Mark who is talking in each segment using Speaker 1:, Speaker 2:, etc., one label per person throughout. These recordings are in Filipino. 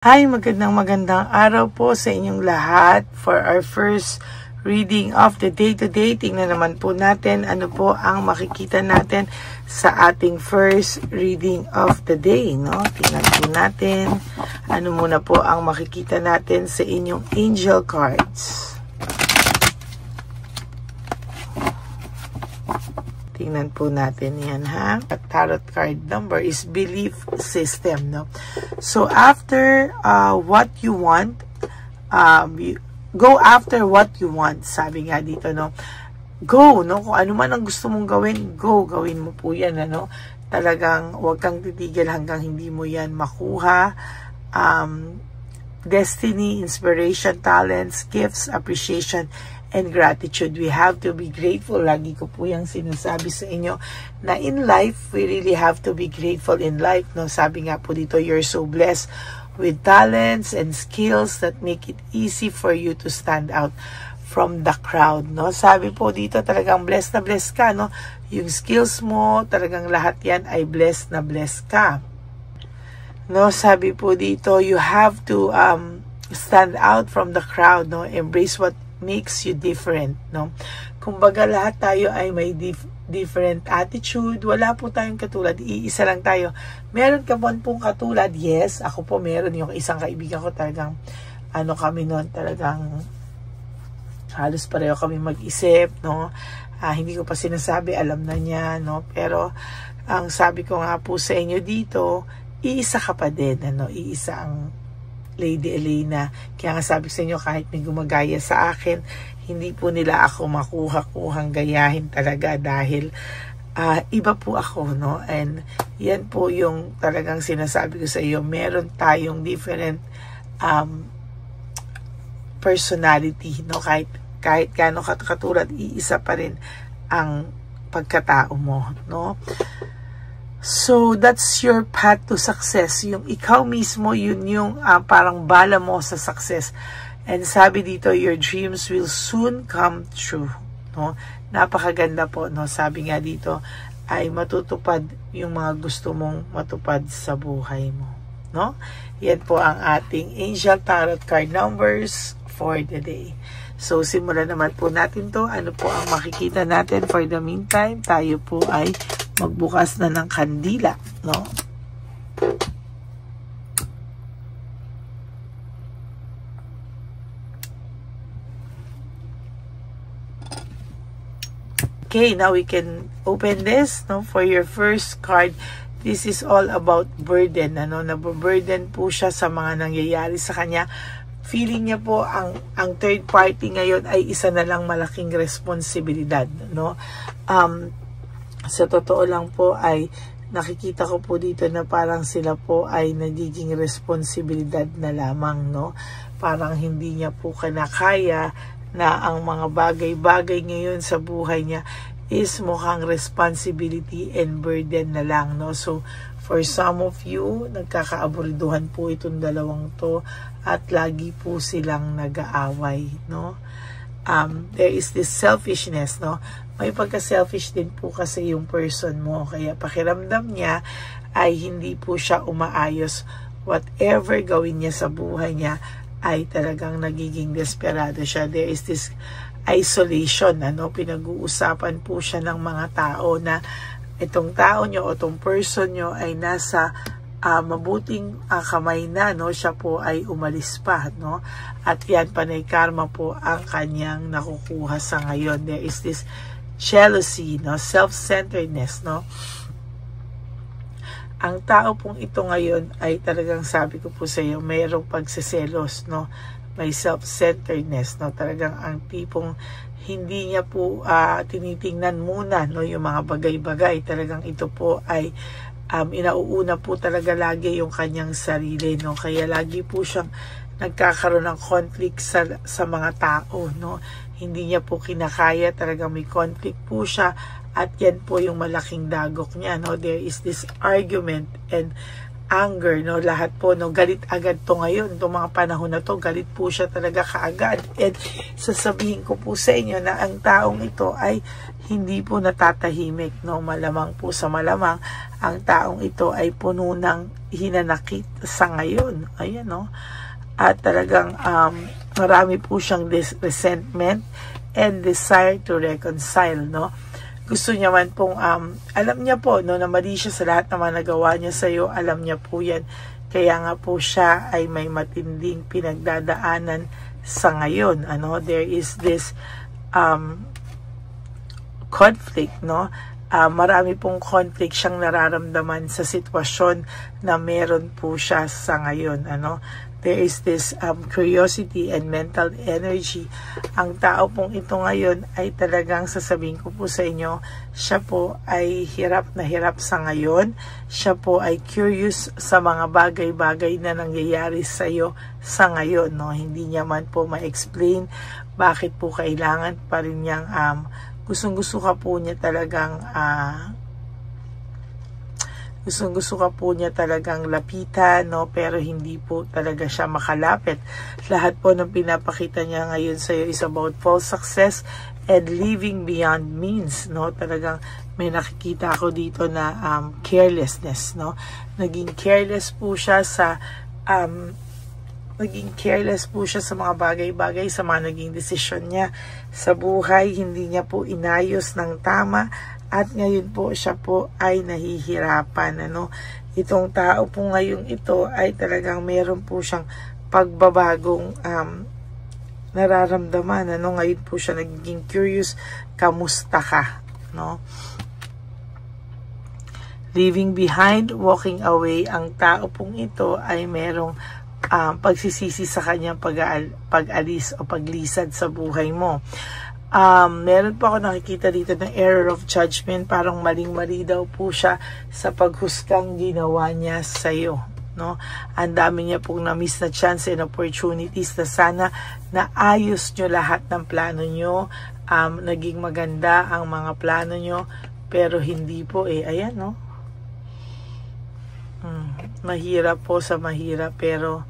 Speaker 1: Hi, magandang araw po sa inyong lahat. For our first reading of the day today, tingnan naman po natin ano po ang makikita natin sa ating first reading of the day, no? Tingnan po natin ano muna po ang makikita natin sa inyong angel cards. Tingnan po natin yan, ha? The tarot card number is belief system, no? So, after what you want, go after what you want. Sabi nga dito, no? Go, no? Kung ano man ang gusto mong gawin, go. Gawin mo po yan, ano? Talagang huwag kang titigil hanggang hindi mo yan makuha. Destiny, inspiration, talents, gifts, appreciation, and gratitude. We have to be grateful. Lagi ko po yung sinasabi sa inyo na in life, we really have to be grateful in life. No? Sabi nga po dito, you're so blessed with talents and skills that make it easy for you to stand out from the crowd. No? Sabi po dito, talagang blessed na blessed ka. No? Yung skills mo, talagang lahat yan ay blessed na blessed ka. No? Sabi po dito, you have to stand out from the crowd. No? Embrace what makes you different, no? Kumbaga lahat tayo ay may different attitude. Wala po tayong katulad. Iisa lang tayo. Meron ka pong katulad? Yes, ako po meron. Yung isang kaibigan ko talagang, ano kami noon, talagang halos pareho kami mag-isip, no? Hindi ko pa sinasabi, alam na niya, no? Pero, ang sabi ko nga po sa inyo dito, iisa ka pa din, ano? Iisa ang Lady Elena. Kaya nga sabi sa inyo, kahit may gumagaya sa akin, hindi po nila ako makuha-kuhang gayahin talaga dahil iba po ako, no? And yan po yung talagang sinasabi ko sa iyo, meron tayong different personality, no? Kahit gaano katulad, iisa pa rin ang pagkatao mo, no? So, that's your path to success. Yung ikaw mismo, yun yung parang bala mo sa success. And sabi dito, your dreams will soon come true. No? Napakaganda po. No? Sabi nga dito, ay matutupad yung mga gusto mong matupad sa buhay mo. No? Yan po ang ating Angel Tarot card numbers for the day. So, simulan naman po natin to. Ano po ang makikita natin? For the meantime, tayo po ay magbukas na ng kandila, no? Okay, now we can open this, no? For your first card, this is all about burden, ano? Naburden po siya sa mga nangyayari sa kanya. Feeling niya po ang third party ngayon ay isa na lang malaking responsibilidad, no? Sa totoo lang po ay nakikita ko po dito na parang sila po ay nagiging responsibilidad na lamang, no? Parang hindi niya po kinakaya na ang mga bagay-bagay ngayon sa buhay niya is mukhang responsibility and burden na lang, no? So, for some of you, nagkakaaburiduhan po itong dalawang to at lagi po silang nag-aaway, no? There is this selfishness, no? May pagka-selfish din po kasi yung person mo. Kaya pakiramdam niya ay hindi po siya umaayos. Whatever gawin niya sa buhay niya ay talagang nagiging desperado siya. There is this isolation, ano? Pinag-uusapan po siya ng mga tao na itong tao nyo o itong person nyo ay nasa mabuting kamay na, no? Siya po ay umalis pa, no? At yan, panay karma po ang kanyang nakukuha sa ngayon. There is this jealousy, no? Self-centeredness, no? Ang tao pong ito ngayon ay talagang sabi ko po sa iyo, mayroong pagseselos, no? May self-centeredness, no? Talagang ang tipong hindi niya po tinitingnan muna, no? Yung mga bagay-bagay. Talagang ito po ay inauuna po talaga lagi yung kanyang sarili, no? Kaya lagi po siyang nagkakaroon ng conflict sa mga tao, no? Hindi niya po kinakaya, talagang may conflict po siya at yan po yung malaking dagok niya, no? There is this argument and anger, no? Lahat po, no? Galit agad to ngayon. Itong mga panahon na to, galit po siya talaga kaagad. And sasabihin ko po sa inyo na ang taong ito ay hindi po natatahimik, no? Malamang po sa malamang, ang taong ito ay puno ng hinanakit sa ngayon. Ayan, no? At talagang marami po siyang resentment and desire to reconcile, no? Gusto niya man pong, alam niya po, no, na mali siya sa lahat naman nagawa niya sa iyo, alam niya po yan. Kaya nga po siya ay may matinding pinagdadaanan sa ngayon. Ano? There is this conflict, no? Marami pong conflict siyang nararamdaman sa sitwasyon na meron po siya sa ngayon. Ano? There is this curiosity and mental energy. Ang tao pong ito ngayon ay talagang sasabihin ko po sa inyo, siya po ay hirap na hirap sa ngayon. Siya po ay curious sa mga bagay-bagay na nangyayari sa iyo sa ngayon. No? Hindi niya man po ma-explain bakit po kailangan pa rin niyang gustong-gusto ka po niya talagang gustong-gusto ka po niya talagang lapitan, no? Pero hindi po talaga siya makalapit. Lahat po ng pinapakita niya ngayon sa iyo is about false success and living beyond means, no? Talagang may nakikita ako dito na carelessness, no? Naging careless po siya sa mga bagay-bagay, sa mga naging desisyon niya sa buhay. Hindi niya po inayos ng tama. At ngayon po, siya po ay nahihirapan. Ano? Itong tao po ngayong ito ay talagang meron po siyang pagbabagong nararamdaman. Ano? Ngayon po siya nagiging curious, kamusta ka? No? Leaving behind, walking away, ang tao pong ito ay merong pagsisisi sa kanyang pag-alis o paglisad sa buhay mo. Meron po ako nakikita dito ng error of judgment, parang maling-mali daw po siya sa paghusgang ginawa niya sa iyo, no? Ang dami niya pong na-miss na chance and opportunities na sana naayos nyo lahat ng plano nyo, naging maganda ang mga plano nyo, pero hindi po ayan, no? Mahirap po sa mahirap, pero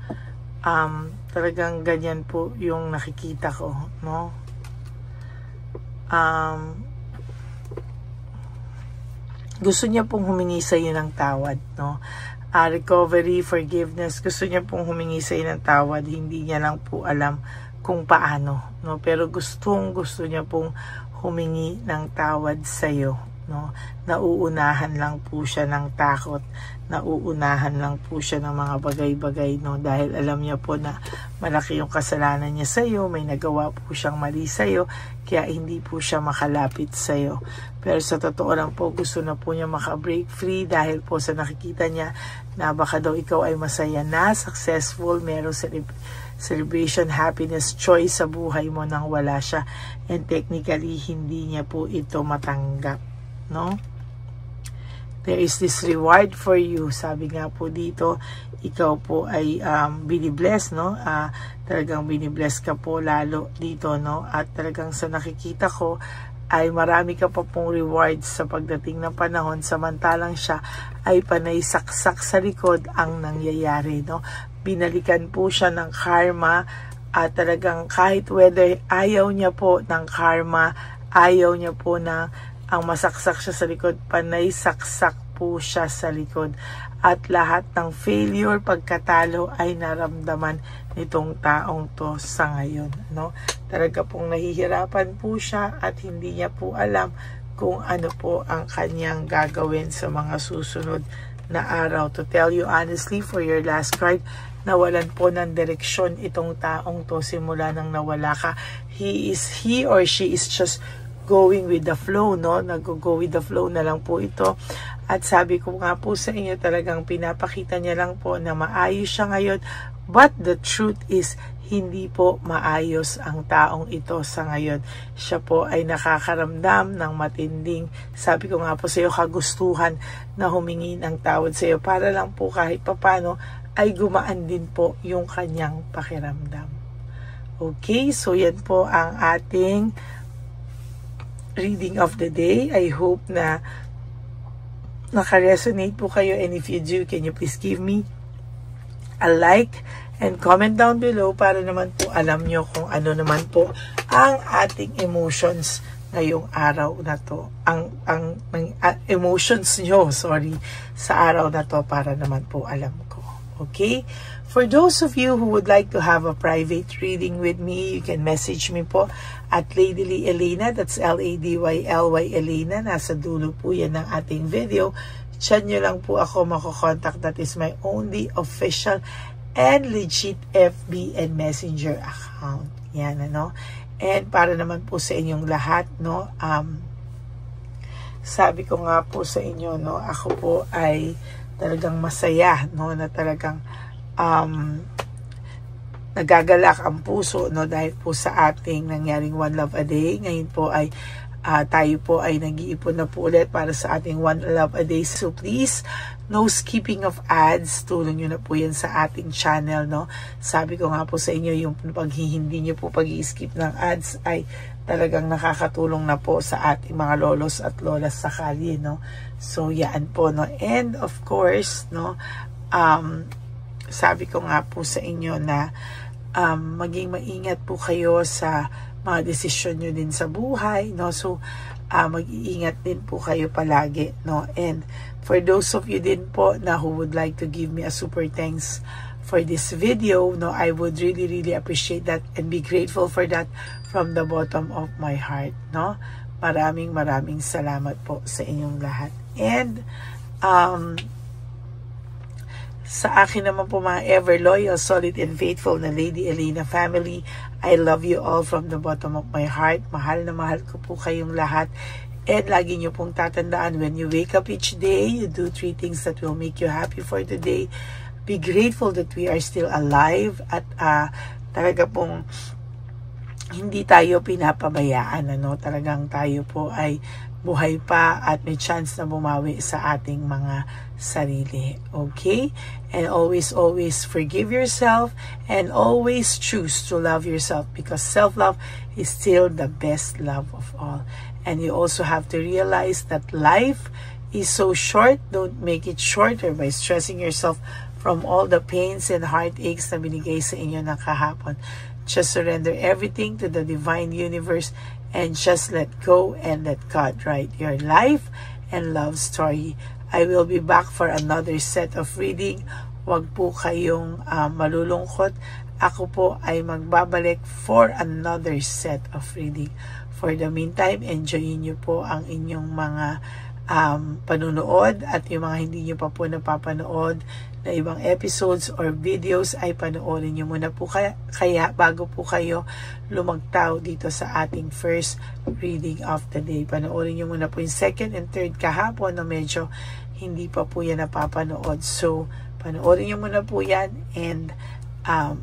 Speaker 1: talagang ganyan po yung nakikita ko, no? Gusto niya pong humingi sa iyo ng tawad, no? Recovery, forgiveness, gusto niya pong humingi sa iyo ng tawad, hindi niya lang po alam kung paano, no? Pero gusto niya pong humingi ng tawad sa iyo, no? Nauunahan lang po siya ng takot, nauunahan lang po siya ng mga bagay-bagay, no? Dahil alam niya po na malaki yung kasalanan niya sa iyo, may nagawa po siyang mali sa iyo, kaya hindi po siya makalapit sa iyo. Pero sa totoo lang po, gusto na po niya maka-break free dahil po sa nakikita niya na baka daw ikaw ay masaya na, successful, merong celebration, happiness, choice sa buhay mo nang wala siya. And technically, hindi niya po ito matanggap, no? There is this reward for you. Sabi nga po dito, ikaw po ay binibless, no? Talagang binibless ka po lalo dito, no? At talagang sa nakikita ko ay marami ka pa pong rewards sa pagdating ng panahon, samantalang siya ay panay saksak sa likod ang nangyayari, no? Binalikan po siya ng karma at talagang kahit whether ayaw niya po ng karma, ayaw niya po na ang masaksak siya sa likod, panay saksak po siya sa likod. At lahat ng failure, pagkatalo ay naramdaman nitong taong to sa ngayon, no? Talaga pong nahihirapan po siya at hindi niya po alam kung ano po ang kanyang gagawin sa mga susunod na araw. To tell you honestly, for your last card, nawalan po ng direksyon itong taong to simula nang nawala ka. He or she is just going with the flow, no? Nag-go with the flow na lang po ito. At sabi ko nga po sa inyo, talagang pinapakita niya lang po na maayos siya ngayon. But the truth is, hindi po maayos ang taong ito sa ngayon. Siya po ay nakakaramdam ng matinding, sabi ko nga po sa iyo, kagustuhan na humingi ng tawad sa iyo para lang po kahit papano ay gumaan din po yung kanyang pakiramdam. Okay, so yan po ang ating reading of the day. I hope na naka-resonate po kayo, and if you do, can you please give me a like and comment down below para naman po alam nyo kung ano naman po ang ating emotions ngayong araw na to. Ang emotions nyo, sa araw na to para naman po alam ko. Okay? For those of you who would like to have a private reading with me, you can message me po at Ladyly Elena. That's Ladyly Elena. Nasa dulo po yan ng ating video. Chat nyo lang po ako makokontak. That is my only official and legit FB and Messenger account. Yan, ano? And para naman po sa inyong lahat, no? Sabi ko nga po sa inyo, no? Ako po ay talagang masaya, no? Na talagang nagagalak ang puso, no, dahil po sa ating nangyaring One Love a Day. Ngayon po ay tayo po ay nag-iipon na po ulit para sa ating One Love a Day. So please, no skipping of ads. Tulong nyo na po yan sa ating channel, no. Sabi ko nga po sa inyo, yung hindi nyo po pag-i-skip ng ads ay talagang nakakatulong na po sa ating mga lolos at lolas sa kalye, no. So yan po, no. And of course, no, sabi ko nga po sa inyo na maging maingat po kayo sa mga desisyon nyo din sa buhay, no? So, mag-iingat din po kayo palagi, no? And for those of you din po na who would like to give me a super thanks for this video, no? I would really, really appreciate that and be grateful for that from the bottom of my heart, no? Maraming salamat po sa inyong lahat. And, sa akin naman po mga ever loyal, solid, and faithful na Lady Elena family, I love you all from the bottom of my heart. Mahal na mahal ko po kayong lahat. And lagi nyo pong tatandaan, when you wake up each day, you do 3 things that will make you happy for today. Be grateful that we are still alive at talaga pong hindi tayo pinapabayaan. Ano? Talagang tayo po ay buhay pa at may chance na bumawi sa ating mga sarili. Okay? And always forgive yourself and always choose to love yourself, because self-love is still the best love of all. And you also have to realize that life is so short. Don't make it shorter by stressing yourself from all the pains and heartaches na binigay sa inyo ng kahapon. Just surrender everything to the divine universe and just let go and let God write your life and love story. I will be back for another set of reading. Huwag po kayong malulungkot. Ako po ay magbabalik for another set of reading. For the meantime, enjoyin nyo po ang inyong mga panunood, at yung mga hindi nyo pa po napapanood na ibang episodes or videos ay panoorin nyo muna po kaya bago po kayo lumagtaw dito sa ating first reading of the day. Panoorin nyo muna po yung second and third kahapon na medyo hindi pa po yan napapanood. So, panoorin nyo muna po yan, and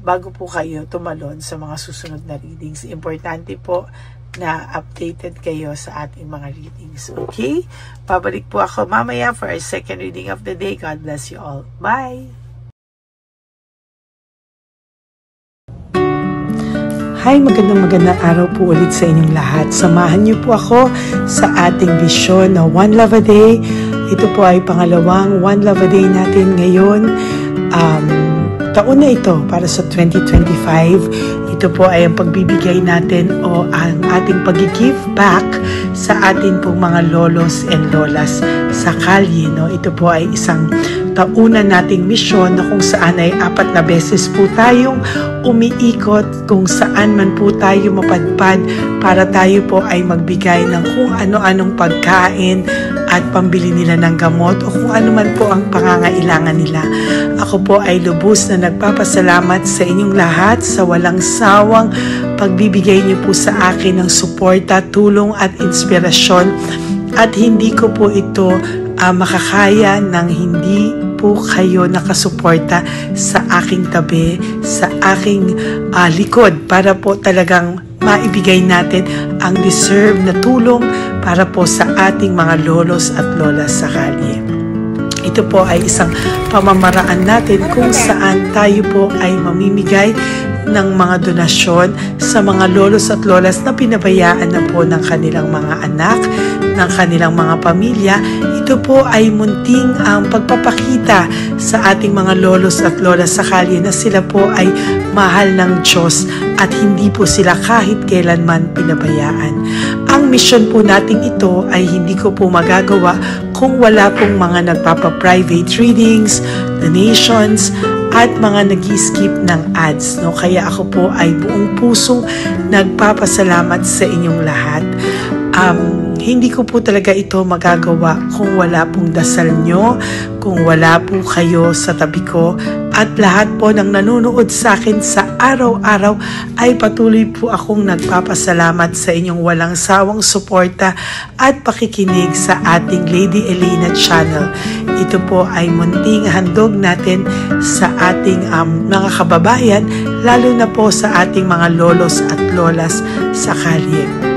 Speaker 1: bago po kayo tumalon sa mga susunod na readings. Importante po na updated kayo sa ating mga readings. Okay? Pabalik po ako mamaya for our second reading of the day. God bless you all. Bye! Hi, magandang araw po ulit sa inyong lahat. Samahan niyo po ako sa ating vision na One Love a Day. Ito po ay pangalawang One Love a Day natin ngayon. Taon na ito para sa 2025. Ito po ay ang pagbibigay natin o ang ating pag-give back sa atin pong mga lolos and lolas sa kalye. No? Ito po ay isang taunan nating misyon na kung saan ay 4 na beses po tayong umiikot kung saan man po tayo mapadpad para tayo po ay magbigay ng kung ano-anong pagkain at pambili nila ng gamot o kung ano man po ang pangangailangan nila. Ako po ay lubos na nagpapasalamat sa inyong lahat sa walang sawang pagbibigay niyo po sa akin ng suporta, tulong at inspirasyon, at hindi ko po ito makakaya ng hindi po kayo nakasuporta sa aking tabi, sa aking likod para po talagang maibigay natin ang deserve na tulong para po sa ating mga lolos at lolas sa kalye. Ito po ay isang pamamaraan natin kung saan tayo po ay mamimigay ng mga donasyon sa mga lolos at lolas na pinabayaan na po ng kanilang mga anak, ng kanilang mga pamilya. Ito po ay munting ang pagpapakita sa ating mga lolos at lolas sa kalye na sila po ay mahal ng Diyos at hindi po sila kahit kailanman pinabayaan. Ang mission po nating ito ay hindi ko po magagawa kung wala pong mga nagpapa-private readings, donations, at mga nag-skip ng ads. No? Kaya ako po ay buong pusong nagpapasalamat sa inyong lahat. Hindi ko po talaga ito magagawa kung wala pong dasal nyo, kung wala po kayo sa tabi ko, at lahat po ng nanonood sa akin sa araw-araw ay patuloy po akong nagpapasalamat sa inyong walang sawang suporta at pakikinig sa ating Lady Elena channel. Ito po ay munting handog natin sa ating mga kababayan, lalo na po sa ating mga lolos at lolas sa kalye.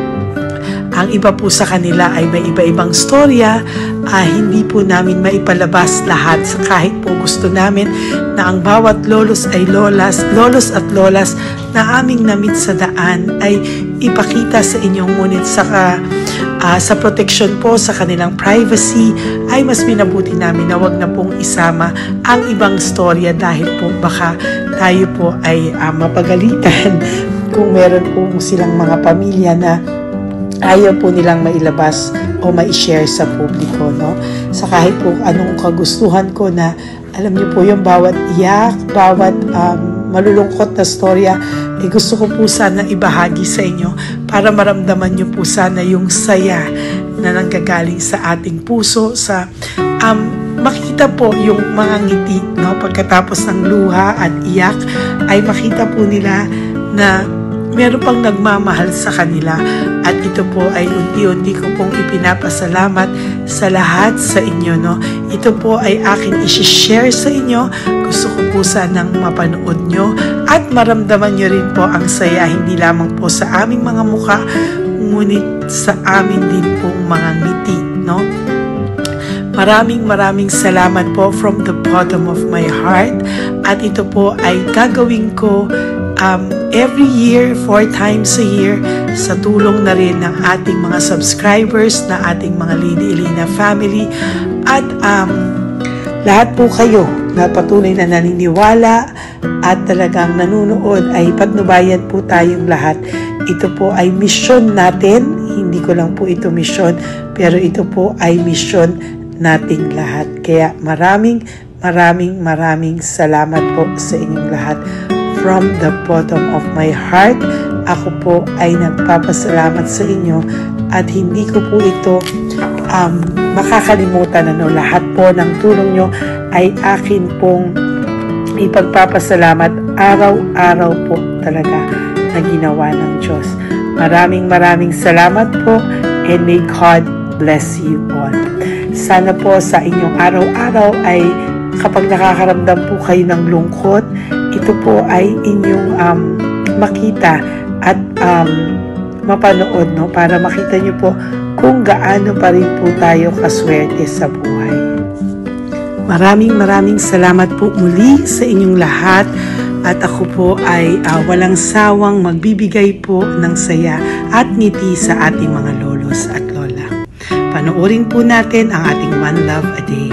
Speaker 1: Ang iba po sa kanila ay may iba-ibang storya, hindi po namin maipalabas lahat kahit po gusto namin na ang bawat lolos at lolas na aming namit sa daan ay ipakita sa inyong, ngunit sa protection po sa kanilang privacy ay mas minabuti namin na wag na pong isama ang ibang storya dahil po baka tayo po ay mapagalitan kung meron po silang mga pamilya na ayaw po nilang mailabas o ma-share sa publiko, no? Sa kahit po anong kagustuhan ko na, alam niyo po yung bawat iyak, bawat malulungkot na storya, gusto ko po sana ibahagi sa inyo para maramdaman niyo po sana yung saya na nanggagaling sa ating puso, sa makita po yung mga ngiti, no? Pagkatapos ng luha at iyak ay makita po nila na meron pang nagmamahal sa kanila, at ito po ay unti-unti ko pong ipinapasalamat sa lahat sa inyo, no? Ito po ay aking isi-share sa inyo. Gusto ko po sanang mapanood nyo at maramdaman nyo rin po ang saya, hindi lamang po sa aming mga muka, ngunit sa amin din pong mga ngiti, no? Maraming salamat po from the bottom of my heart, at ito po ay gagawin ko every year, 4 times a year, sa tulong na rin ng ating mga subscribers, na ating mga Lady Elena family, at lahat po kayo na patuloy na naniniwala at talagang nanonood, ay patnubayan po tayong lahat. Ito po ay mission natin, hindi ko lang po ito mission, pero ito po ay mission nating lahat. Kaya maraming salamat po sa inyong lahat. From the bottom of my heart, ako po ay nagpapasalamat sa inyo, at hindi ko po ito makakalimutan. Lahat po ng tulong nyo ay akin pong ipagpapasalamat araw-araw po talaga na ginawa ng Diyos. Maraming salamat po, and may God bless you all. Sana po sa inyong araw-araw ay kapag nakakaramdam po kayo ng lungkot, ito po ay inyong makita at mapanood, no? Para makita nyo po kung gaano pa rin po tayo kaswerte sa buhay. Maraming salamat po muli sa inyong lahat, at ako po ay walang sawang magbibigay po ng saya at ngiti sa ating mga lolos at lola. Panoorin po natin ang ating One Love a Day.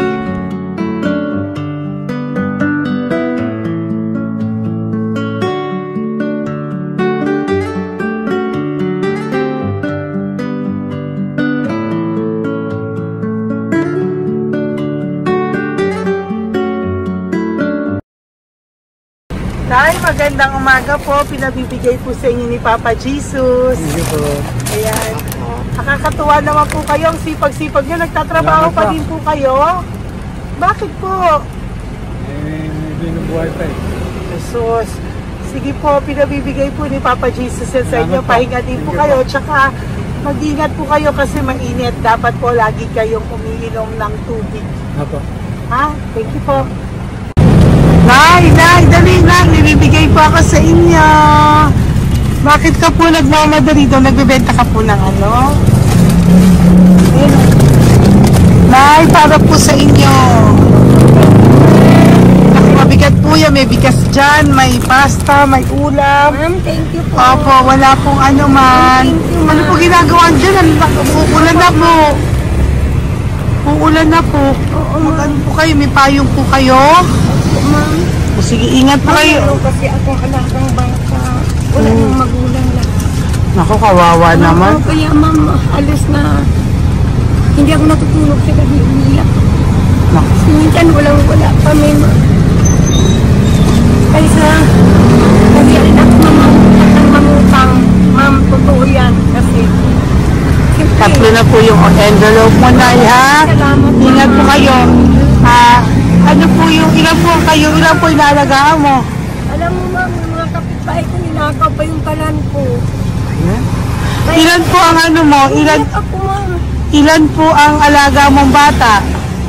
Speaker 1: Tay, magandang umaga po. Pinabibigay po sa inyo ni Papa Jesus.
Speaker 2: Hindi po.
Speaker 1: Ayan. Nakakatuwa naman po kayo. Ang sipag-sipag nyo. Nagtatrabaho pa din po kayo. Bakit po?
Speaker 2: Binubuhay pa eh.
Speaker 1: Jesus. Sige po, pinabibigay po ni Papa Jesus sa inyo. Pahinga din po kayo. Tsaka mag-ingat po kayo kasi mainit. Dapat po lagi kayong umiinom ng tubig.
Speaker 2: Apo.
Speaker 1: Ha? Thank you po. Nay, dali lang. Nilibigay po ako sa inyo. Bakit ka po nagmamadali doon? Nagbebenta ka po ng ano? Ayun. Nay, para po sa inyo. po yan. May bigas dyan, may pasta, may ulam.
Speaker 2: Ma'am, thank you po.
Speaker 1: Opo, wala pong ano man.
Speaker 2: Thank you, ma'am.
Speaker 1: Ano po ginagawa dyan? Uulan na po. Uulan na po. Mag-ano po kayo? May payong po kayo?
Speaker 2: Opo, ma'am.
Speaker 1: O, sige, ingat po kayo.
Speaker 2: Meron kasi akong alagang bata. Wala nang magulang lang.
Speaker 1: Naku, kawawa naman.
Speaker 2: Oo, kaya ma'am, alis na. Hindi ako natutulog sa gabi. Umiyak.
Speaker 1: Naku.
Speaker 2: Minsan wala kami. Kaysa, sabi anak, mamutang. Ma'am, totoo yan. Kasi, siyempre,
Speaker 1: Tatlo na po yung envelope mo, Nay, ha?
Speaker 2: salamat,
Speaker 1: Ingat po
Speaker 2: ma'am.
Speaker 1: kayo. Ano po yung, ilan po kayo, ilan po inalagaan mo?
Speaker 2: Alam mo ma'am, yung mga kapitbahay ko, ninakaw pa yung kalan ko.
Speaker 1: Ilan po ang ano mo?
Speaker 2: Umiyak ako ma'am.
Speaker 1: Ilan po ang alaga mong bata?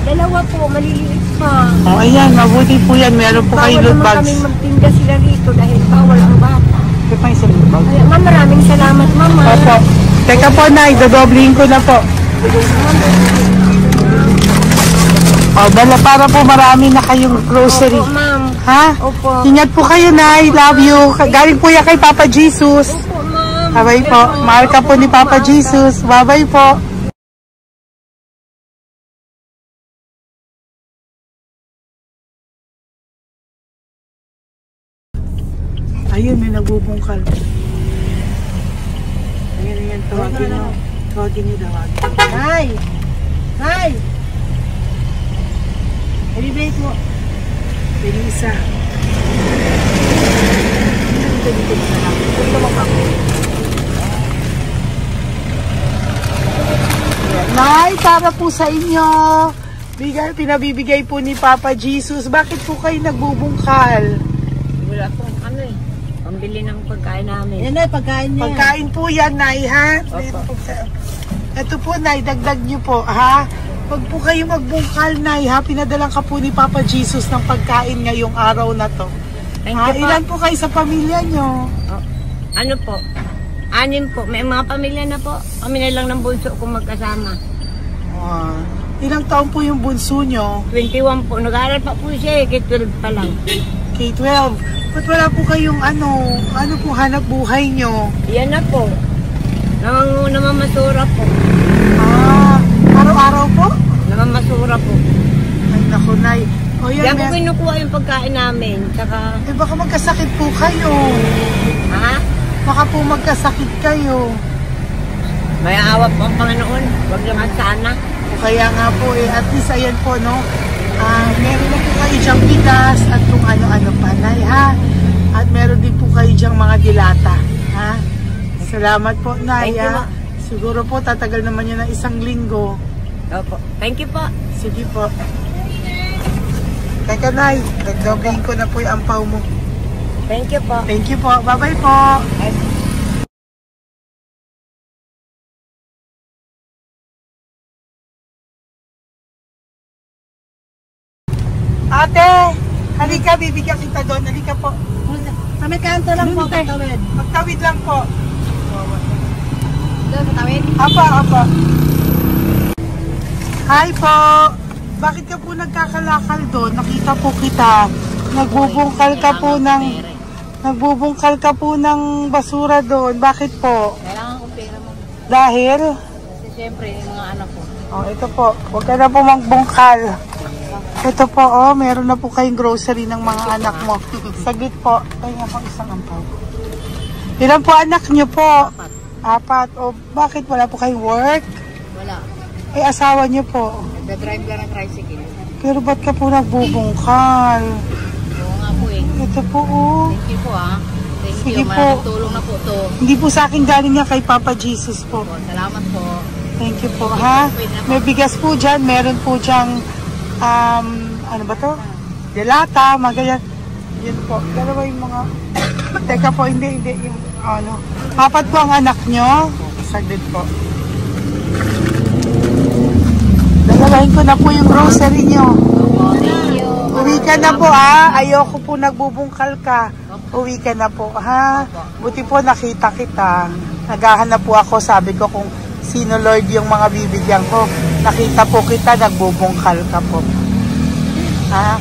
Speaker 2: Dalawa po, maliliit pa.
Speaker 1: Oh, ayan, mabuti po yan. Meron po kayo
Speaker 2: Bawal
Speaker 1: loot
Speaker 2: naman
Speaker 1: bags.
Speaker 2: kami magtinda sila rito dahil bawal ang bata.
Speaker 1: Ito pa yung loot bag.
Speaker 2: Kaya ma'am, maraming salamat mama.
Speaker 1: Opo. Teka po, Nay, dodoblihin ko na po. O, dala para po marami na kayong grocery.
Speaker 2: Opo ma'am.
Speaker 1: Ha?
Speaker 2: Opo.
Speaker 1: Ingat po kayo, Nay. Love you. Galing po yan kay Papa Jesus.
Speaker 2: Opo ma'am.
Speaker 1: Bye-bye po. Mahal ka po ni Papa Jesus. Bye-bye po. Ayun, may nagbubungkal. Ayan, tawagin nyo. Tawagin nyo daw.
Speaker 2: Nay! Nay! Ibibigay mo.
Speaker 1: Elisa. Nay, para po sa inyo. Pinabibigay po ni Papa Jesus. Bakit po kayo nagbubungkal?
Speaker 2: Wala po ano eh. Pambili ng pagkain namin.
Speaker 3: Yan ay pagkain niya.
Speaker 1: Pagkain po yan, Nay, ha? Ito po, Nay, dagdag nyo po, ha? Pag po kayo magbungkal, Nay, ha? Pinadalang ka po ni Papa Jesus ng pagkain ngayong araw na to.
Speaker 2: Thank
Speaker 1: Ha?
Speaker 2: you po.
Speaker 1: Ilan po kayo sa pamilya nyo?
Speaker 2: Oh, ano po? 6 po. May mga pamilya na po. Kami na lang ng bunso kung magkasama.
Speaker 1: Ilang taon po yung bunso nyo?
Speaker 2: 21 po. Nag-aaral pa po siya eh. K-12 pa lang.
Speaker 1: K-12. Ba't wala po kayong ano po hanap buhay nyo?
Speaker 2: Yan na po. Namamasura po.
Speaker 1: Araw-araw po?
Speaker 2: Namamasura po.
Speaker 1: Ay, naku, Nay. O yan,
Speaker 2: Diyan ko kinukuha yung pagkain namin. Saka,
Speaker 1: baka magkasakit po kayo.
Speaker 2: ha?
Speaker 1: Baka po magkasakit kayo.
Speaker 2: May awa po ang Panginoon. Huwag lang at sana.
Speaker 1: O kaya nga po, at least ayan po, no? Meron na po kayo dyang bigas at kung ano-ano pa, Nay, ha? At meron din po kayo dyang mga dilata, ha? Salamat po, Nay,
Speaker 2: Thank you,
Speaker 1: ha?
Speaker 2: Ma.
Speaker 1: Siguro po, tatagal naman yun ng 1 linggo.
Speaker 2: Opo. Thank you po.
Speaker 1: Sige po. Teka, Nay, nagdobling ko na po yung ampaw mo.
Speaker 2: Thank you po.
Speaker 1: Thank you po. Bye-bye po. Ate, halika, bibigyan kita doon. Halika po.
Speaker 3: Sa may kanto lang po,
Speaker 1: Te.
Speaker 3: katawid.
Speaker 1: Magtawid lang po.
Speaker 3: Doon, katawid.
Speaker 1: Apa. Hi po. Bakit ka po nagkakalakal doon? Nakita po kita. Nagbubungkal ka po ng basura doon. Bakit po?
Speaker 3: Kailangan kong pera mo.
Speaker 1: Dahil?
Speaker 3: Kasi syempre, yung mga anak ko.
Speaker 1: Oh, ito po. Huwag ka na po magbungkal. Ito po, oh. Meron na po kayong grocery ng mga anak mo. Saglit po. Ay nga po, isang ampaw. Ilan po anak nyo po? 4. O, bakit wala po kayong work?
Speaker 3: Wala.
Speaker 1: Eh, asawa nyo po.
Speaker 3: Nagda-drive lang ng tricycle.
Speaker 1: Pero ba't ka po nagbubungkal?
Speaker 3: Oo nga po eh.
Speaker 1: Ito po, oh.
Speaker 3: Thank you po ah. Thank
Speaker 1: Sige
Speaker 3: you.
Speaker 1: po.
Speaker 3: Malaking tulong na po to.
Speaker 1: Hindi po sa akin galing niya kay Papa Jesus po.
Speaker 3: Po, salamat po.
Speaker 1: Thank you po, ha? May bigas po dyan. Meron po dyang, ano ba to? Delata, magayan. Yan po. Dalawa yung mga... Teka po, hindi. Yung, 4 po ang anak nyo. Saglit po. Dalawahin ko na po yung grocery nyo.
Speaker 3: Thank you.
Speaker 1: Uwi ka na po, ha? Ayoko po nagbubungkal ka. Uwi ka na po, ha? Buti po nakita kita. Naghahanap po ako, sabi ko kung sino Lord yung mga bibigyan ko. Nakita po kita, nagbubungkal ka po. Ha?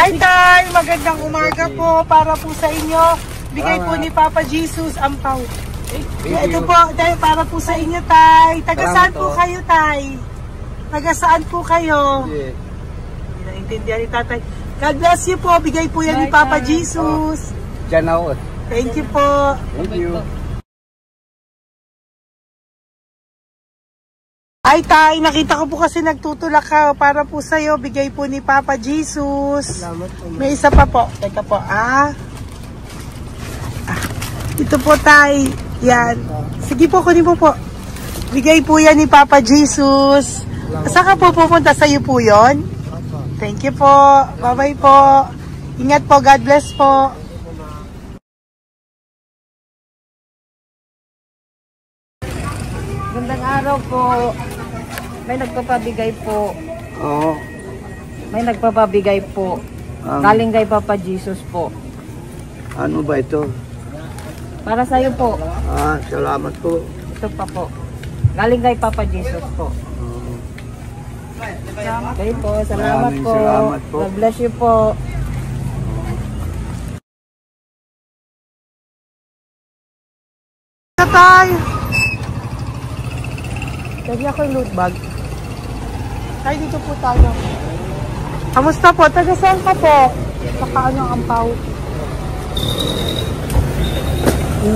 Speaker 1: Hi, Tay! Magandang umaga po para po sa inyo. Bigay po ni Papa Jesus ang pau. Ito po, Tay, para po sa inyo, Tay. Taga saan po kayo, Tay? Taga saan po kayo? Hindi naintindihan ni Tatay. God bless you po. Bigay po yan ni Papa Jesus.
Speaker 4: Diyan ako.
Speaker 1: Thank you po.
Speaker 4: Thank you.
Speaker 1: Ay, Tay, nakita ko po kasi nagtutulak ka para po sa'yo. Bigay po ni Papa Jesus. May isa pa po. Teka po, ito po, Tay. Yan. Sige po, kunin po po. Bigay po yan ni Papa Jesus. Saan ka po pupunta? Sa'yo po yun? Thank you po. Bye-bye po. Ingat po. God bless po.
Speaker 3: Gandang araw po. May nagpapabigay po.
Speaker 4: Oo.
Speaker 3: May nagpapabigay po. Galing kay Papa Jesus po.
Speaker 4: Ano ba ito?
Speaker 3: Para sa'yo po.
Speaker 4: Salamat po.
Speaker 3: Ito pa po. Galing kay Papa Jesus po. Okay po. Salamat
Speaker 4: Maraming
Speaker 3: po.
Speaker 4: salamat po.
Speaker 3: God bless you po.
Speaker 1: Tay! Lagi ako yung loot bag. Tay, dito po tayo. Kamusta po? Taga saan ka po? Saka ano ang ampaw?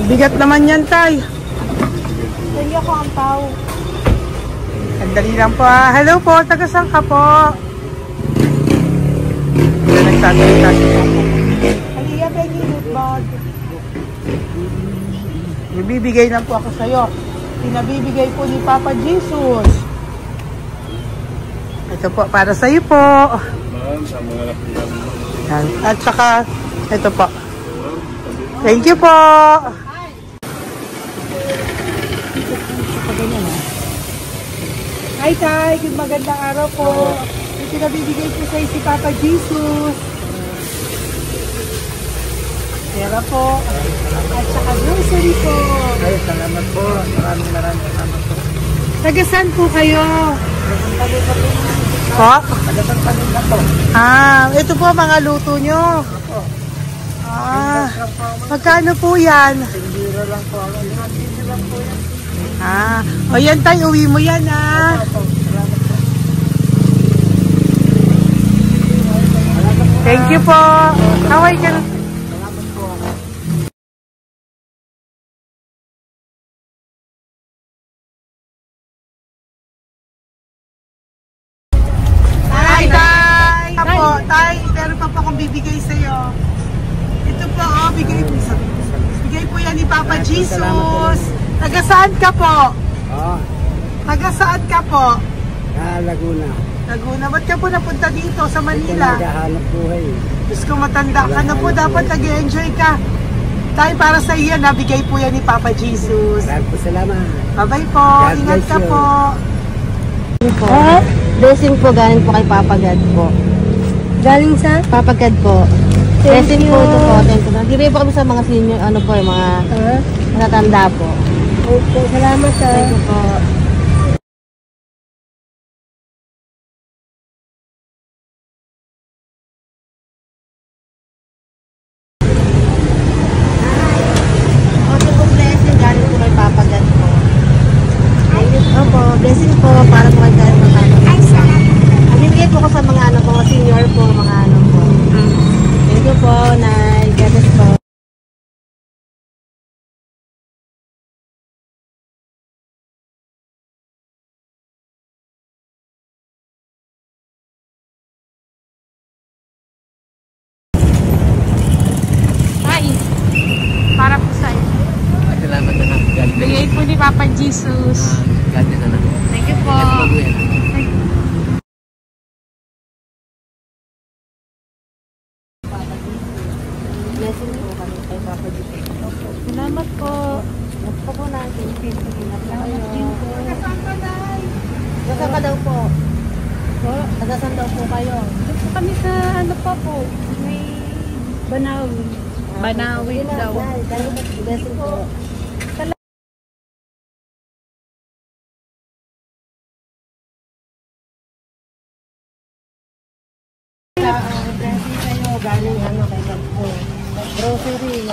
Speaker 1: Bigat naman yan, Tay. Lagi ako ang ampaw. Sandali lang po. Hello po, taga saan ka po? Nagsasalita siya po. Halika, Peggy, loot bag. Ibibigay lang po ako sa'yo. Pinabibigay po ni Papa Jesus. Ito po, para sa'yo po. Yan. At saka, ito po. Thank you po. Hi, Tay. Good magandang araw po. Yung pinabibigay po sa'yo si Papa Jesus. Pera po. At saka grocery po.
Speaker 5: Ay, salamat po. Maraming salamat po.
Speaker 1: Taga saan po kayo? Po?
Speaker 5: Tagapagpanin na po.
Speaker 1: Ito po mga luto nyo. Magkano po yan?
Speaker 5: Biro lang po. Biro lang po yan.
Speaker 1: O yan tayo, uwi mo yan Thank you po. Kaway ka na. Tay, meron pa po akong bibigay sa'yo. Ito po, bigay po yan ni Papa Jesus. Taga saan ka po? Taga saan ka po?
Speaker 5: Laguna.
Speaker 1: Laguna. Ba't ka po napunta dito sa Manila?
Speaker 5: Naghahanap buhay.
Speaker 1: Diyos ko, matanda ka na po. Dapat nag-enjoy ka. Tay, para sa iyo, nabigay po yan ni Papa Jesus.
Speaker 5: Maraming po salamat.
Speaker 1: Bye-bye po. Ingat ka po.
Speaker 2: Blessing po galing po kay Papa God po. Galing sa? Papa God po. Blessing po ito po. Thank you. Nagbibigay po kami sa mga senior, ano po, yung mga matatanda po. Opo, salamat sa. Thank you po. Okay po, blessing galing po kay Papa God po. Thank you. Opo, blessing po para po kay galing po Papa God. Nagbibigay po ko sa mga ano po, senior po, mga ano po. Thank you po, Nay. God bless po.
Speaker 3: Hi. Para po sa inyo.
Speaker 4: Salamat na lang.
Speaker 3: Bigay po ni Papa Jesus.
Speaker 4: God bless na lang.
Speaker 3: Thank you po.
Speaker 2: Blessing po kami kay Papa Jesus.
Speaker 3: Salamat po.
Speaker 2: Gusto po natin. Salamat din po. Nasaan ka daw po? Nasaan daw po kayo?
Speaker 3: Dito kami sa ano pa po. May Banawi. Banawi daw.
Speaker 2: Blessing po. Blessing kayo.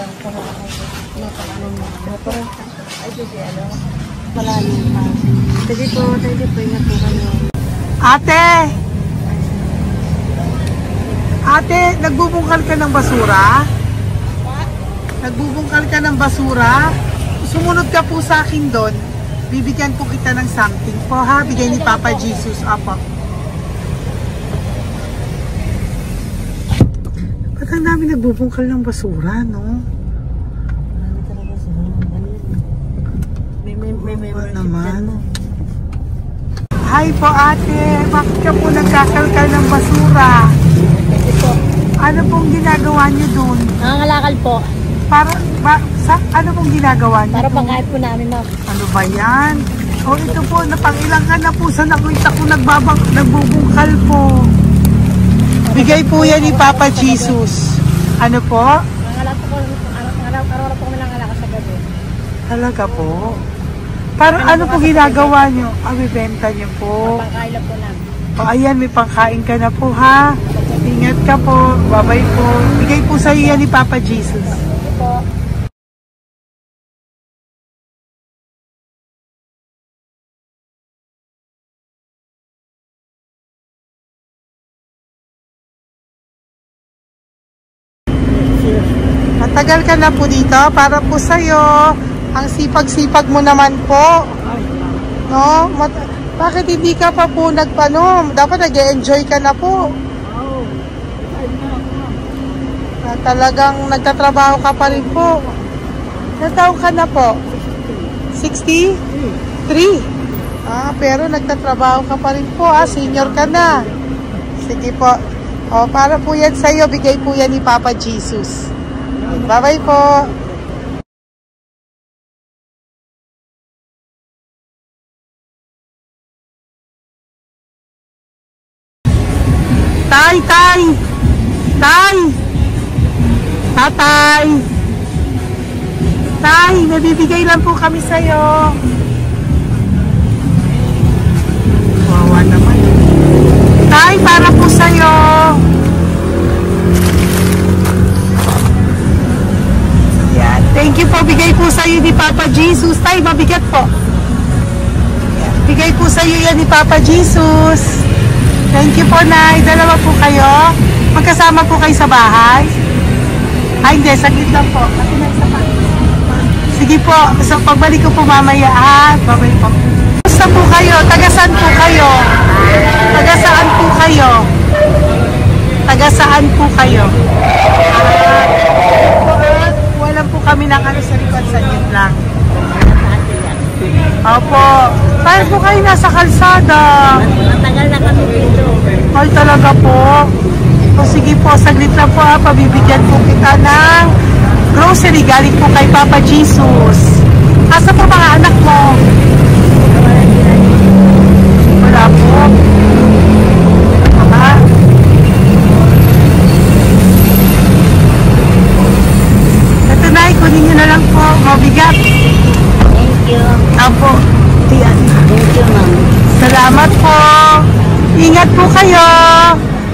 Speaker 2: lang po. Ay, sige, ano? Malalim pa. Sige po, ingat po kayo.
Speaker 1: Ate! Ate, nagbubungkal ka ng basura? Nagbubungkal ka ng basura? Sumunod ka po sa akin doon. Bibigyan po kita ng something po ha. Bigay ni Papa Jesus. Apo. Ba't ang dami nagbubungkal ng basura, no?
Speaker 2: Marami talaga sila. May
Speaker 1: naman. Hi po ate. Bakit ka po nagkakalkal ng basura? Ano pong ginagawa niyo doon?
Speaker 3: Nangangalakal po.
Speaker 1: Ano pong ginagawa niyo?
Speaker 3: Para pangkain po namin, ma'am.
Speaker 1: Ano ba yan? O ito po, napangilang ka na po sa nakita ko nagbubungkal po. Bigay po yan ni Papa Jesus. Ano po?
Speaker 3: Nangangalakal po araw-araw po kami nangangalakal sa gabi.
Speaker 1: Talaga po? Para ano po ginagawa niyo? Bibenta niyo po.
Speaker 3: Pangkain lang po namin.
Speaker 1: O ayan, may pangkain ka na po ha. Ingat ka po. Bye-bye po. Bigay po sa iyo yan ni Papa Jesus.
Speaker 3: Ito po.
Speaker 1: Matagal ka na po dito para po sa'yo. Ang sipag-sipag mo naman po. No? Bakit hindi ka pa po nagpanom? Dapat nag-e-enjoy ka na po. Talagang nagtatrabaho ka pa rin po. Ilang taon ka na po? 63? Pero nagtatrabaho ka pa rin po. Senior ka na. Sige po. Para po yan sa'yo. Bigay po yan ni Papa Jesus. Bye-bye po. Tay, may bibigay lang po kami sa'yo. Wawa naman. Tay, para po sa'yo. Yan. Thank you po. Bigay po sa'yo ni Papa Jesus. Tay, mabigat po. Yan. Bigay po sa'yo yan ni Papa Jesus. Thank you po, Nay. Dalawa po kayo. Magkasama po kayo sa bahay. Hindi. Saglit lang po. Sige po. So, pagbalik ko po mamaya, ha? Babalik po. Gusto po kayo? Taga-saan po kayo? Taga-saan po kayo? Taga-saan po kayo? Wala po kami ng ano sa likod. Saglit lang. Opo. Paano po kayo nasa kalsada?
Speaker 3: Matagal na kami dito.
Speaker 1: Ay, talaga po. O sige po, saglit lang po ha. Pabibigyan po kita ng grocery galing po kay Papa Jesus. Asa po mga anak mo? Wala po. Ha? Ito na, kunin nyo na lang po. Mabigat.
Speaker 3: Thank you.
Speaker 1: Apo. Yan.
Speaker 3: Thank you, ma'am.
Speaker 1: Salamat po. Ingat po kayo.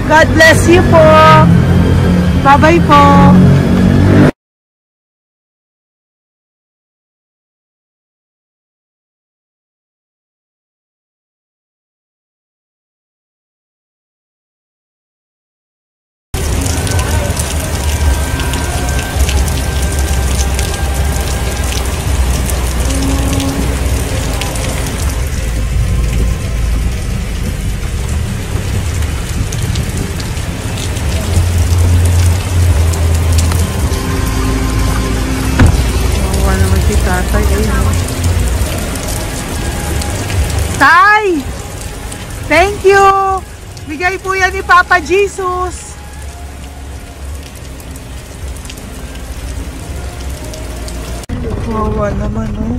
Speaker 1: God bless you po. Bye-bye po. Tatay, ayun. Tay! Thank you! Bigay po yan ni Papa Jesus. Wawa naman, oh.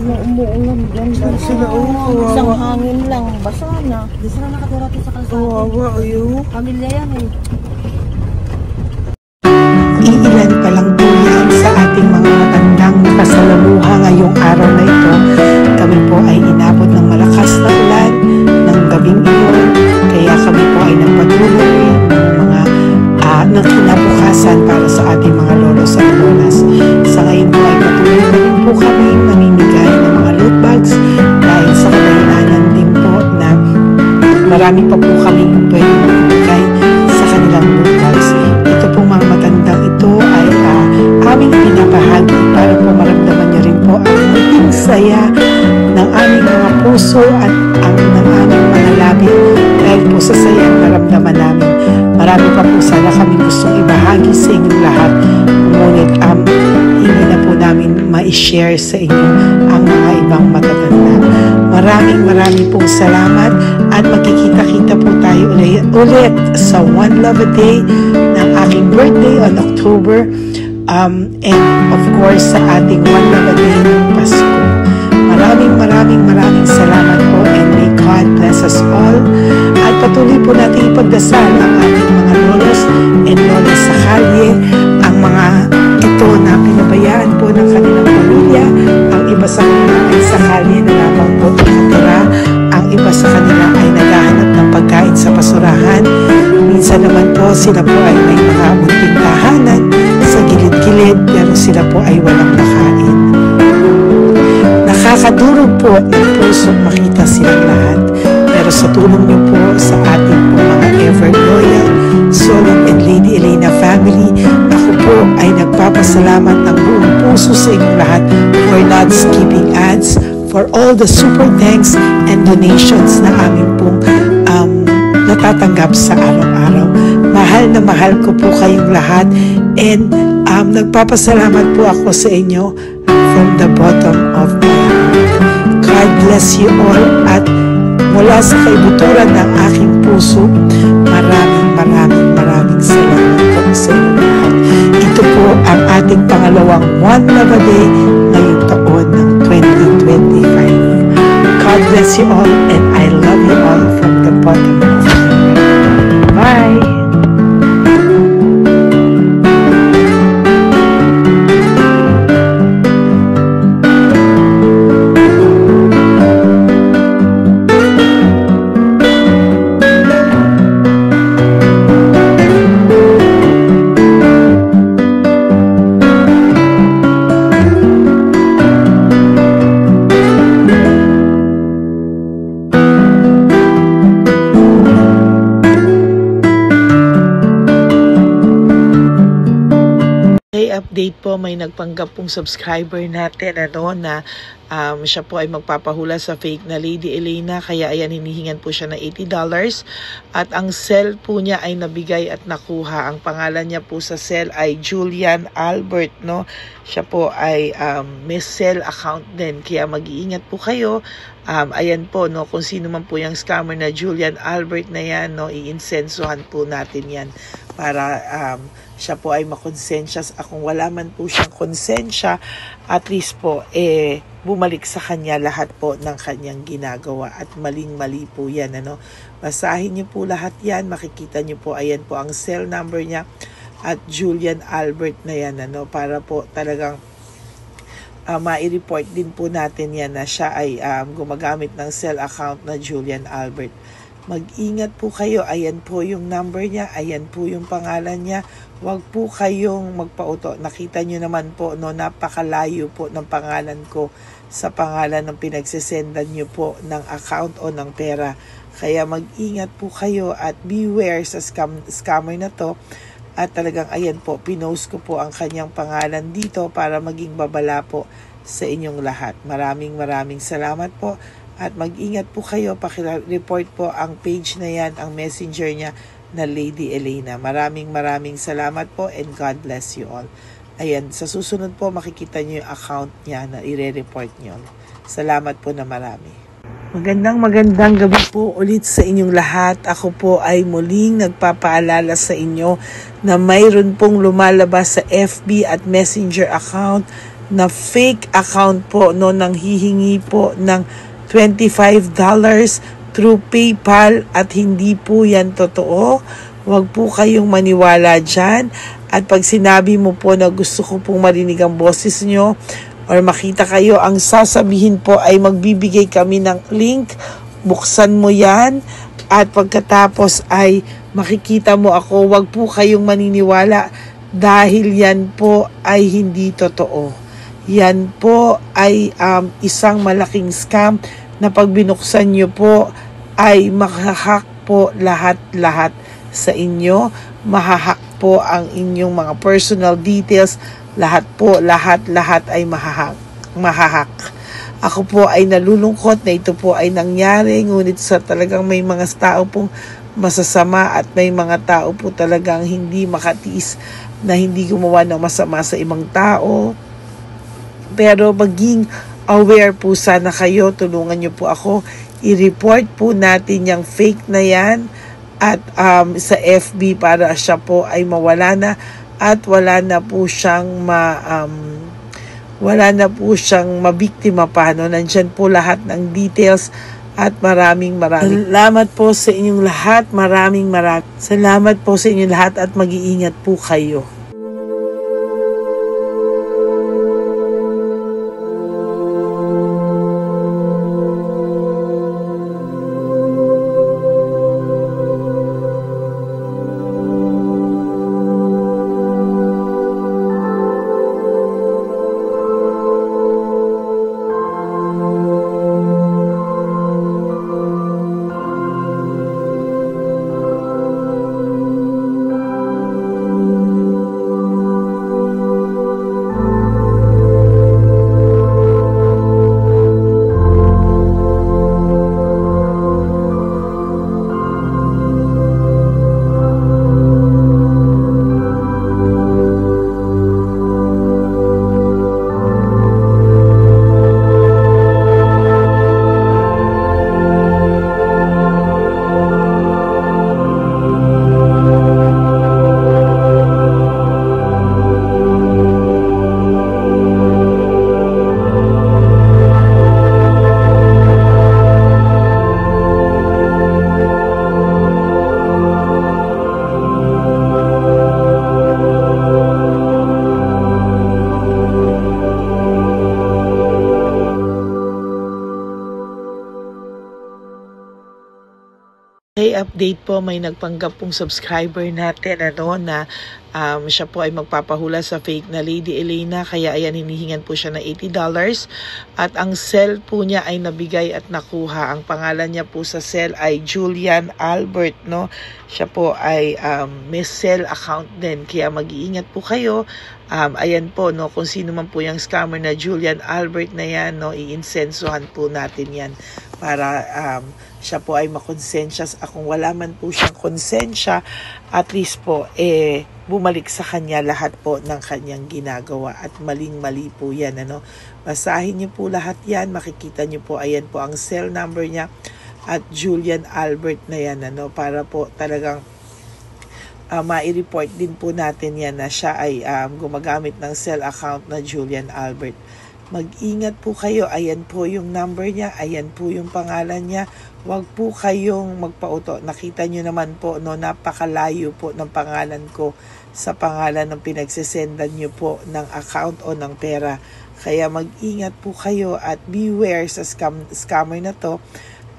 Speaker 2: Umuulan dyan.
Speaker 1: Sila, oh.
Speaker 2: Isang
Speaker 1: Wawa.
Speaker 2: hangin lang. Basa na. Di sila nakatira sa kalsada.
Speaker 1: Wawa, ayun.
Speaker 2: Pamilya yan eh.
Speaker 1: Iilan pa lang po yan sa ating mga matandang nakasalamuha ngayong araw na ito. Kami po ay inabot ng malakas na ulan ng gabing iyon. Kaya kami po ay nagpatuloy ng mga ng kinabukasan para sa ating mga lolo sa mga lolas. Sa ngayon po ay patuloy pa rin po kami mamimigay ng mga loot bags dahil sa kadahilanan din po na marami pa po kami pwede mamimigay sa kanilang loot bags. Ito pong mga matandang ito ay aming pinapahagi para po maramdaman niyo rin po ang munting saya ng aming mga puso at ang ng aming mga labi dahil po sa saya ang naramdaman namin. Marami pa po sana kami gustong ibahagi sa inyong lahat, ngunit hindi na po namin ma-share sa inyo ang mga ibang matatanda. Maraming pong salamat at magkikita-kita po tayo ulit sa One Love a Day ng aking birthday on October and of course sa ating One Love a Day ng Pasko. Maraming salamat po and may God bless us all. At patuloy po natin ipagdasal ang ating mga lolos and lolas sa kalye, ang mga ito na pinabayaan po ng kanilang pamilya. Ang iba sa kanila ay sa kalye na lamang po nakatira. Ang iba sa kanila ay naghahanap ng pagkain sa basurahan. Minsan naman po sila po ay may mga munting tahanan sa gilid-gilid pero sila po ay walang makain. Nakakadurog po ng puso makita silang lahat. Pero sa tulong niyo po sa ating po mga ever loyal Solon and Lady Elena family, ako po ay nagpapasalamat ng buong puso sa inyong lahat for not skipping ads, for all the super thanks and donations na aming pong natatanggap sa araw-araw. Mahal ko po kayong lahat and nagpapasalamat po ako sa inyo from the bottom of my heart. God bless you all at mula sa kaibuturan ng aking puso, maraming salamat po sa inyo lahat. Ito po ang ating pangalawang One Love a Day ngayong taon ng 2025. God bless you all and I love you all from the bottom of my heart. Bye! Update po, may nagpanggap pong subscriber natin na siya po ay magpapahula sa fake na Lady Elena, kaya ayan hinihingan po siya na $80 at ang cell po niya ay nabigay at nakuha. Ang pangalan niya po sa cell ay Julian Albert, no? Siya po ay may cell account din, kaya mag-iingat po kayo. Ayan po, no, kung sino man po yung scammer na Julian Albert na yan, no, iinsensuhan po natin yan para siya po ay makonsensya. Kung wala man po siyang konsensya, at least po bumalik sa kanya lahat po ng kanyang ginagawa at maling-mali po yan, ano. Basahin niyo po lahat yan, makikita niyo po, ayan po ang cell number niya at Julian Albert na yan, ano, para po talagang ma-report din po natin yan na siya ay gumagamit ng cell account na Julian Albert. Mag-ingat po kayo, ayan po yung number niya, ayan po yung pangalan niya. Huwag po kayong magpauto. Nakita nyo naman po, no, napakalayo po ng pangalan ko sa pangalan ng pinagsesendan nyo po ng account o ng pera. Kaya mag-ingat po kayo at beware sa scammer na to. At talagang ayan po, pinost ko po ang kanyang pangalan dito para maging babala po sa inyong lahat. Maraming salamat po. At mag-ingat po kayo, pakireport po ang page na yan, ang messenger niya na Lady Elena. Maraming salamat po and God bless you all. Ayan, sa susunod po makikita niyo yung account niya na i-report niyo. Salamat po na marami. Magandang gabi po ulit sa inyong lahat. Ako po ay muling nagpapaalala sa inyo na mayroon pong lumalabas sa FB at Messenger account na fake account po, no, nang hihingi po ng $25 through PayPal at hindi po yan totoo. Huwag po kayong maniwala dyan. At pag sinabi mo po na gusto ko pong marinig ang boses nyo or makita kayo, ang sasabihin po ay magbibigay kami ng link. Buksan mo yan at pagkatapos ay makikita mo ako. Huwag po kayong maniniwala dahil yan po ay hindi totoo. Yan po ay isang malaking scam na pag binuksan nyo po ay mahahack po lahat-lahat sa inyo. Mahahack po ang inyong mga personal details. Lahat po, lahat ay mahahack. Ako po ay nalulungkot na ito po ay nangyari, ngunit sa talagang may mga tao pong masasama at may mga tao po talagang hindi makatiis na hindi gumawa ng masama sa ibang tao. Pero maging aware po sana kayo, tulungan niyo po ako, i-report po natin yung fake na yan at sa FB para siya po ay mawala na at wala na po siyang mabiktima pa. No? Nandyan po lahat ng details at maraming salamat po sa inyong lahat. Maraming salamat po sa inyong lahat at mag-iingat po kayo. Hey, update po, may nagpanggap pong subscriber natin na siya po ay magpapahula sa fake na Lady Elena, kaya ayan, hinihingan po siya ng $80 at ang cell po niya ay nabigay at nakuha. Ang pangalan niya po sa cell ay Julian Albert, no? Siya po ay may cell account din, kaya mag-iingat po kayo. Ayan po, no, kung sino man po yung scammer na Julian Albert na yan, no, iinsensuhan po natin yan para siya po ay makonsensya. Kung wala man po siyang konsensya, at least po bumalik sa kanya lahat po ng kanyang ginagawa at maling-mali po yan, ano. Basahin niyo po lahat yan, makikita niyo po, ayan po ang cell number niya at Julian Albert na yan, ano, para po talagang ma-report din po natin yan na siya ay gumagamit ng cell account na Julian Albert. Mag-ingat po kayo. Ayan po yung number niya. Ayan po yung pangalan niya. Huwag po kayong magpauto. Nakita nyo naman po, no, napakalayo po ng pangalan ko sa pangalan ng pinagsesendan nyo po ng account o ng pera. Kaya mag-ingat po kayo at beware sa scammer na to.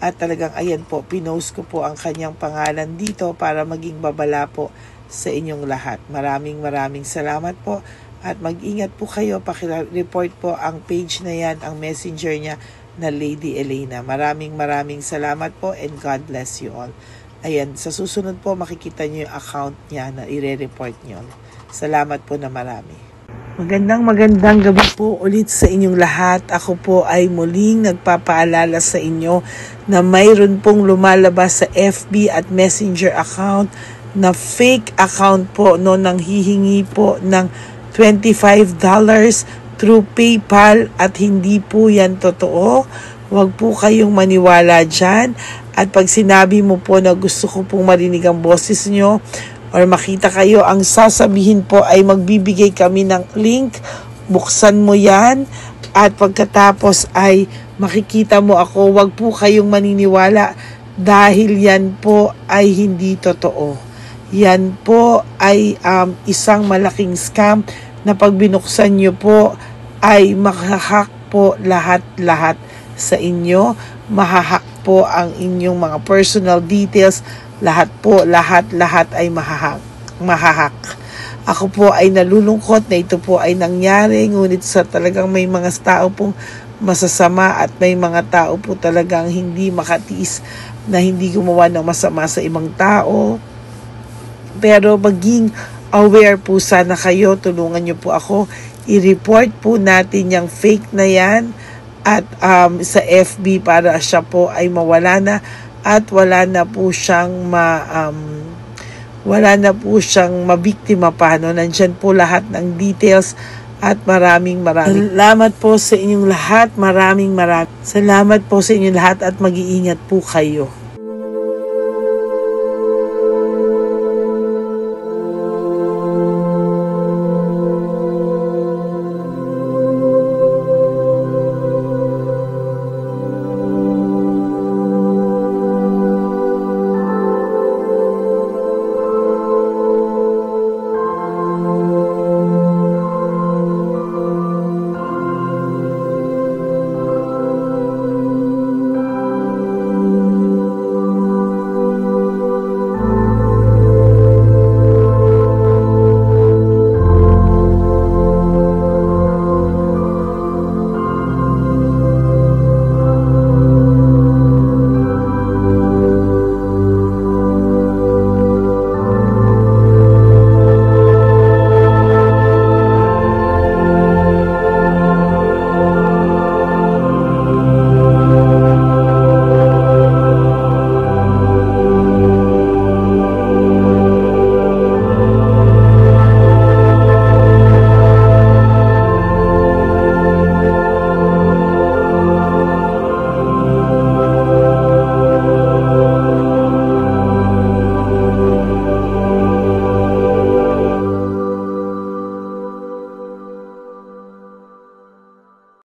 Speaker 1: At talagang ayan po, pinost ko po ang kanyang pangalan dito para maging babala po sa inyong lahat. Maraming salamat po. At mag-ingat po kayo, pakireport po ang page na yan, ang messenger niya na Lady Elena. Maraming salamat po and God bless you all. Ayan, sa susunod po makikita niyo yung account niya na i-report niyo. Salamat po na marami. Magandang gabi po ulit sa inyong lahat. Ako po ay muling nagpapaalala sa inyo na mayroon pong lumalabas sa FB at Messenger account na fake account po, no, nang hihingi po ng $25 through PayPal at hindi po yan totoo. Huwag po kayong maniwala dyan. At pag sinabi mo po na gusto ko pong marinig ang boses nyo or makita kayo, ang sasabihin po ay magbibigay kami ng link. Buksan mo yan at pagkatapos ay makikita mo ako. Huwag po kayong maniniwala dahil yan po ay hindi totoo. Yan po ay isang malaking scam na pag binuksan nyo po ay mahahack po lahat-lahat sa inyo. Mahahack po ang inyong mga personal details. Lahat po, lahat ay mahahack. Ako po ay nalulungkot na ito po ay nangyari, ngunit sa talagang may mga tao pong masasama at may mga tao po talagang hindi makatiis na hindi gumawa ng masama sa ibang tao. Pero maging aware po sana kayo, tulungan niyo po ako, i-report po natin yung fake na yan at sa FB para siya po ay mawala na at wala na po siyang mabiktima pa, no? Nandyan po lahat ng details at maraming salamat po sa inyong lahat. Maraming salamat po sa inyong lahat at mag-iingat po kayo.